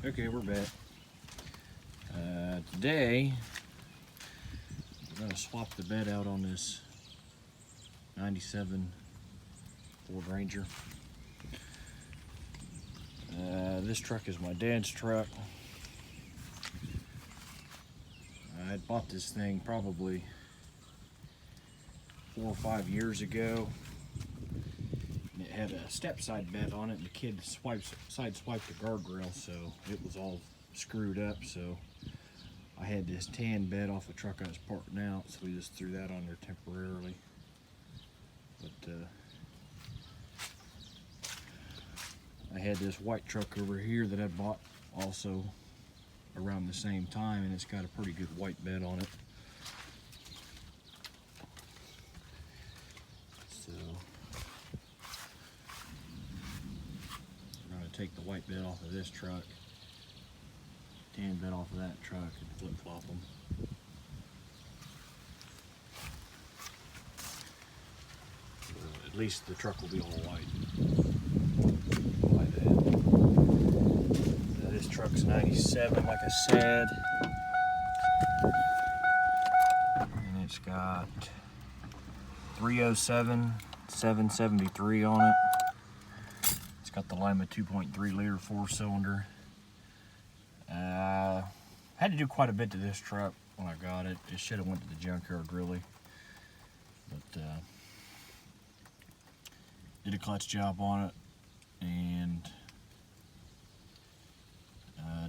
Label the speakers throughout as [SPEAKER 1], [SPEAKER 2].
[SPEAKER 1] Okay, we're back. Today, we're going to swap the bed out on this 97 Ford Ranger. This truck is my dad's truck. I had bought this thing probably 4 or 5 years ago. And it had a step side bed on it, and the kid sideswiped the guardrail, so it was all screwed up. So I had this tan bed off the truck I was parking out, so we just threw that on there temporarily. But I had this white truck over here that I bought also around the same time, and it's got a pretty good white bed on it. So we're going to take the white bed off of this truck, tan bed off of that truck, and flip-flop them. So at least the truck will be all white. Like that. This truck's 97, like I said, and it's got 307 773 on it. It's got the Lima 2.3 liter 4-cylinder. Had to do quite a bit to this truck when I got it. It should have went to the junkyard really, but did a clutch job on it, and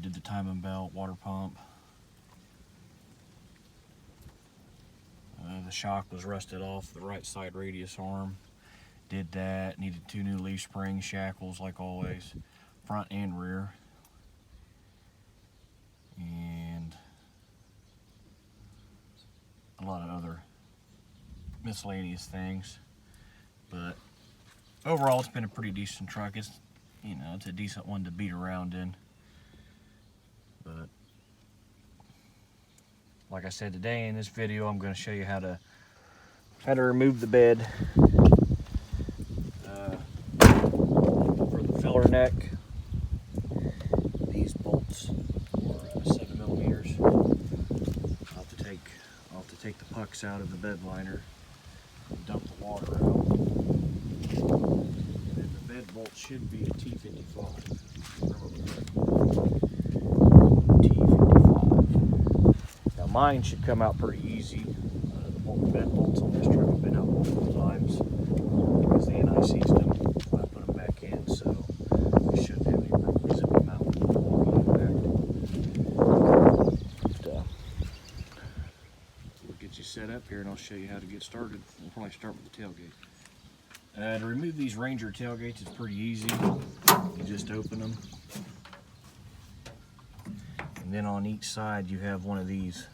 [SPEAKER 1] did the timing belt, water pump. The shock was rusted off the right side radius arm. Did that. Needed 2 new leaf spring shackles like always, front and rear. And a lot of other miscellaneous things. But overall, it's been a pretty decent truck. It's, you know, it's a decent one to beat around in. But like I said, today in this video, I'm going to show you how to remove the bed for the filler neck. These bolts are 7 millimeters. I'll have to take the pucks out of the bed liner and dump the water out. And then the bed bolt should be a T55. Mine should come out pretty easy. The bed bolts on this truck have been out multiple times because the NICs them when I put them back in, so we shouldn't have any problems if we mount them back. We'll get you set up here and I'll show you how to get started. We'll probably start with the tailgate. To remove these Ranger tailgates is pretty easy. You just open them, and then on each side you have one of these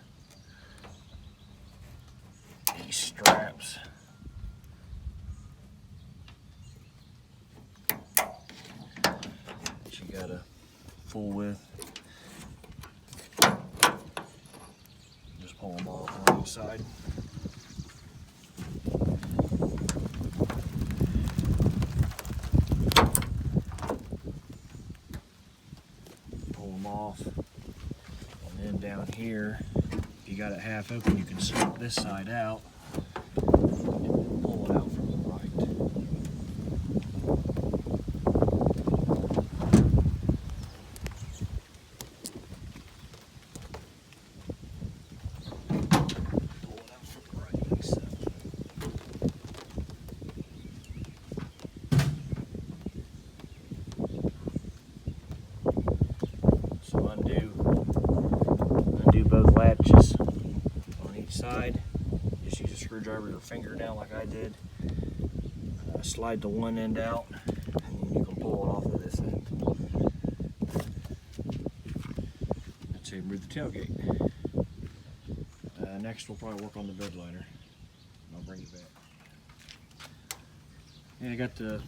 [SPEAKER 1] straps. That you gotta fool with. Just pull them off on each side. Pull them off. And then down here, if you got it half open, you can slip this side out. Pull it out from the right. Pull it out from the right, like so. So undo both latches on each side. Just use a screwdriver or finger down like I did. Slide the one end out, and you can pull it off of this end. That's how you remove the tailgate. Next, we'll probably work on the bed liner. I'll bring you back. Yeah, I got the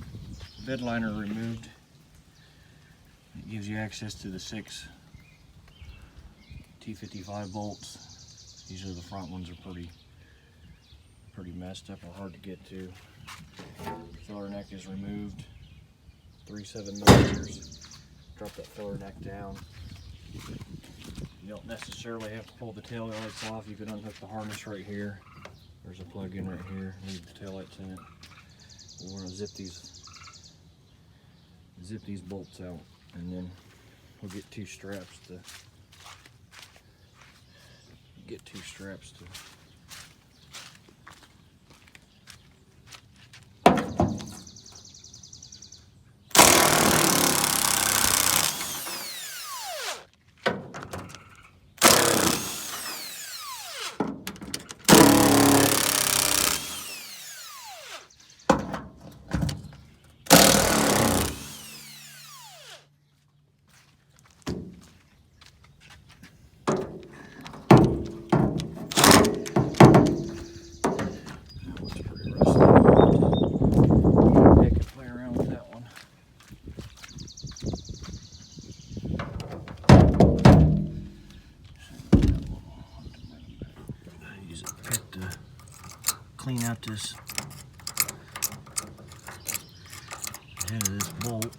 [SPEAKER 1] bed liner removed. It gives you access to the 6 T55 bolts. Usually the front ones are pretty messed up or hard to get to. Filler neck is removed. 3 7 millimeters. Drop that filler neck down. You don't necessarily have to pull the tail lights off. You can unhook the harness right here. There's a plug-in right here. Leave the tail lights in it. We want to zip these bolts out, and then we'll get two straps to clean out this head of this bolt.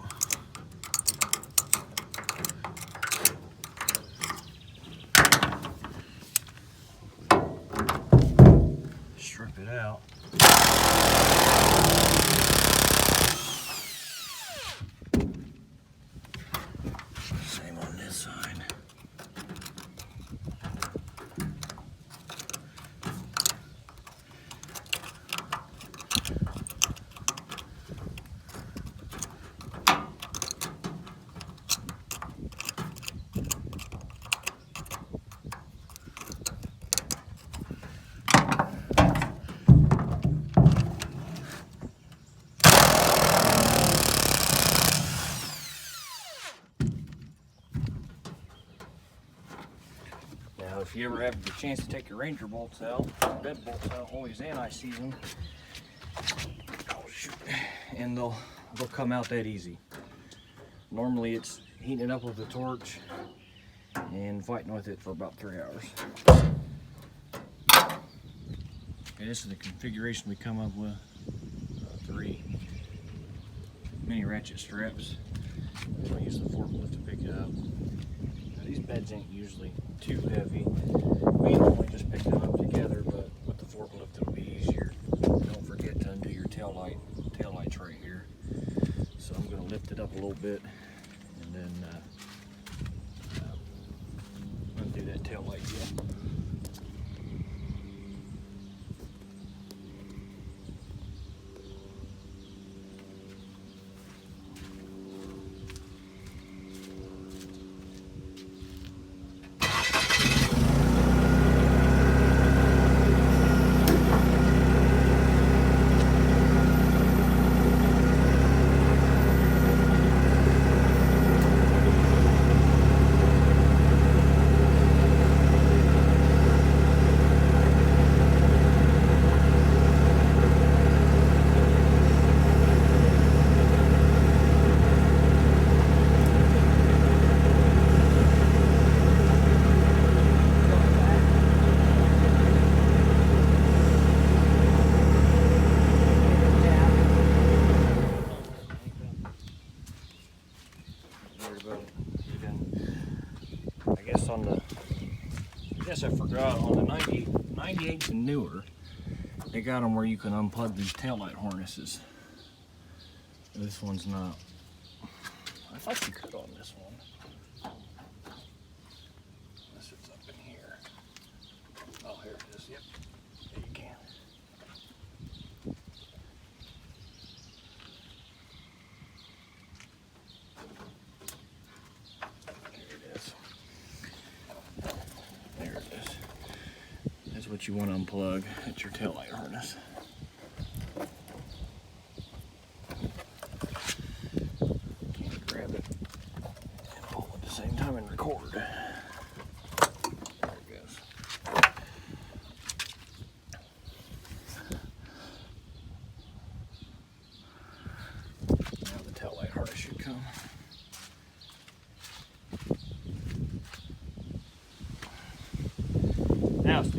[SPEAKER 1] Strip it out. Same on this side. Now, if you ever have the chance to take your Ranger bolts out, bed bolts out, always anti-seize them. Oh shoot! And they'll come out that easy. Normally, it's heating it up with a torch and fighting with it for about 3 hours. Okay, this is the configuration we come up with. 3 mini ratchet straps. I'll use the forklift to pick it up. Now, these beds ain't usually too heavy. We normally just pick them up together, but with the forklift it'll be easier. Don't forget to undo your tail lights right here. So I'm going to lift it up a little bit and then undo that tail light again. I forgot on the 98s and newer, they got them where you can unplug these taillight harnesses. This one's not. I thought you could on this one. Unless it's up in here. Oh, here it is. Yep. There you can. What you want to unplug at your taillight harness. Can't grab it and pull at the same time and record. There it goes. Now the taillight harness should come. Now it's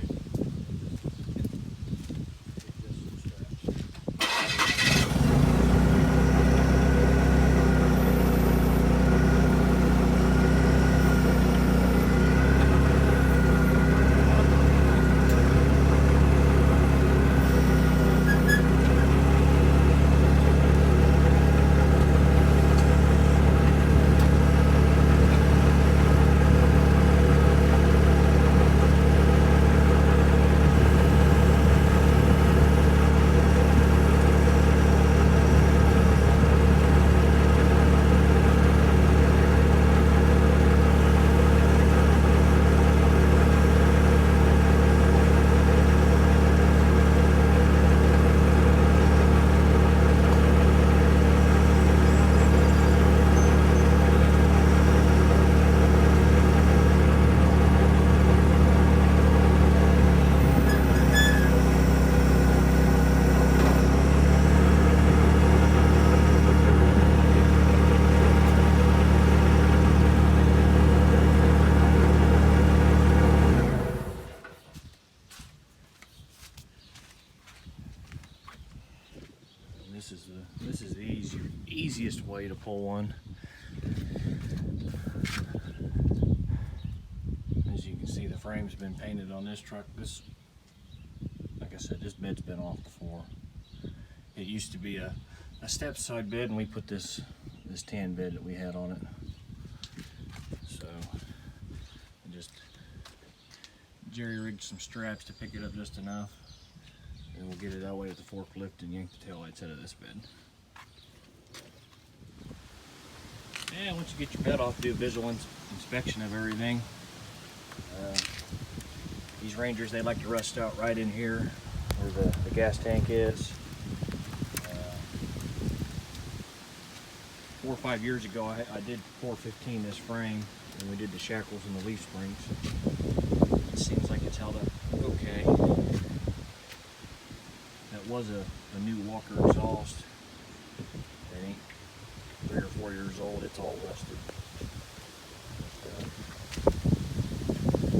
[SPEAKER 1] easiest way to pull one. As you can see, the frame's been painted on this truck. This, like I said, this bed's been off before. It used to be a step side bed, and we put this tan bed that we had on it. So I just jerry-rigged some straps to pick it up just enough, and we'll get it that way with the forklift and yank the taillights out of this bed. And once you get your bed off, do a visual inspection of everything. These Rangers, they like to rust out right in here where the gas tank is. 4 or 5 years ago, I did 415 this frame, and we did the shackles and the leaf springs. It seems like it's held up okay. That was a new Walker exhaust. It ain't 3 or 4 years old. It's all rusted.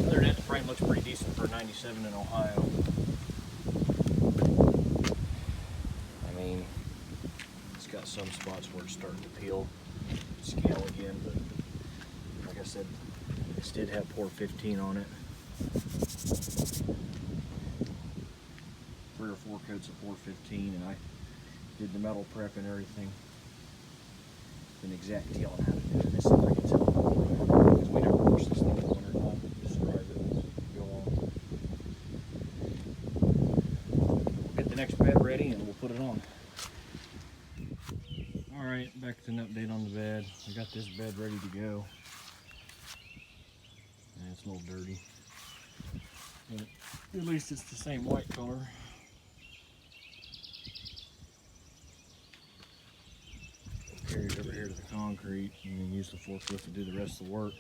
[SPEAKER 1] Other than that, the frame looks pretty decent for a 97 in Ohio. I mean, it's got some spots where it's starting to peel, scale again, but like I said, this did have 415 on it. 3 or 4 coats of 415, and I did the metal prep and everything. An exact deal on how to do it. This is like it's because we never wash this thing in the winter time. We just drive it and go on. We'll get the next bed ready and we'll put it on. Alright, back to an update on the bed. I got this bed ready to go. And it's a little dirty. But at least it's the same white color. Carry it over here to the concrete and then use the forklift to do the rest of the work.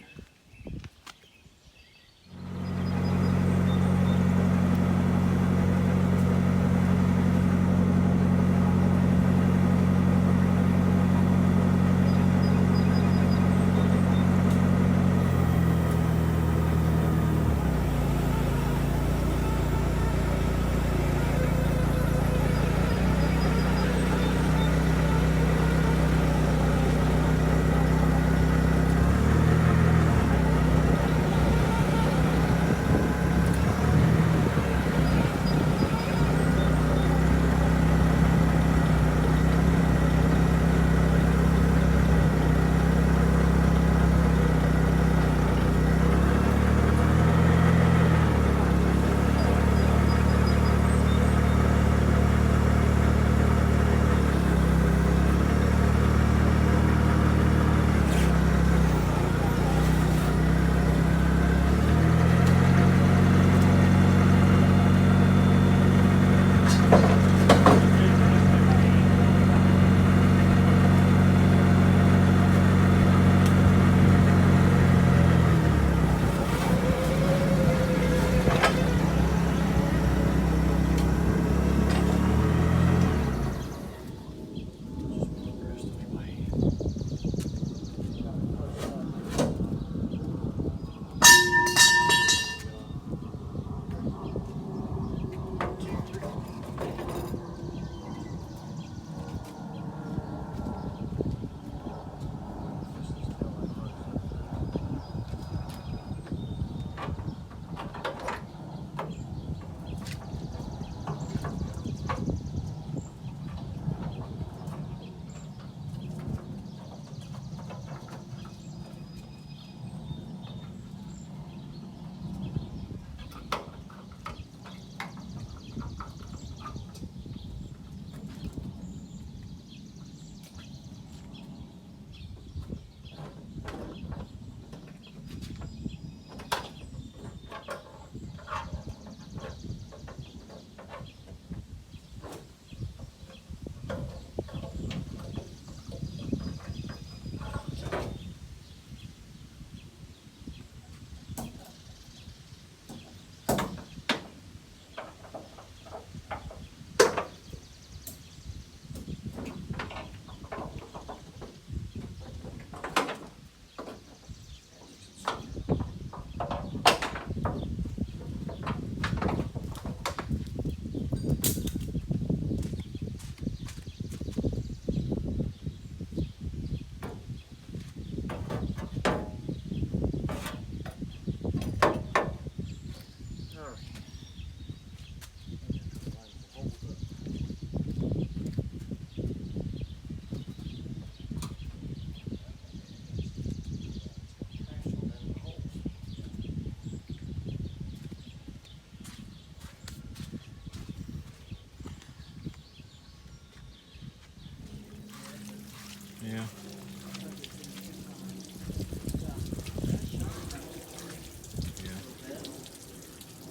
[SPEAKER 1] Yeah.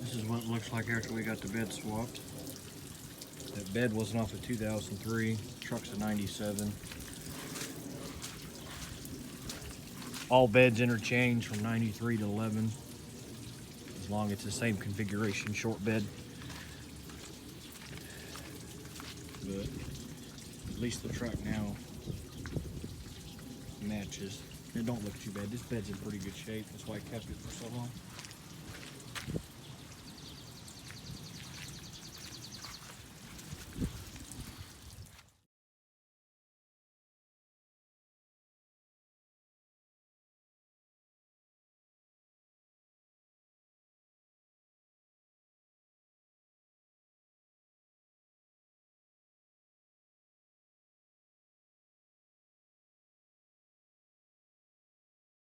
[SPEAKER 1] This is what it looks like after we got the bed swapped. That bed wasn't off of 2003. Truck's a 97. All beds interchange from 93 to 11. As long as it's the same configuration, short bed. But at least the truck now matches. It don't look too bad. This bed's in pretty good shape. That's why I kept it for so long.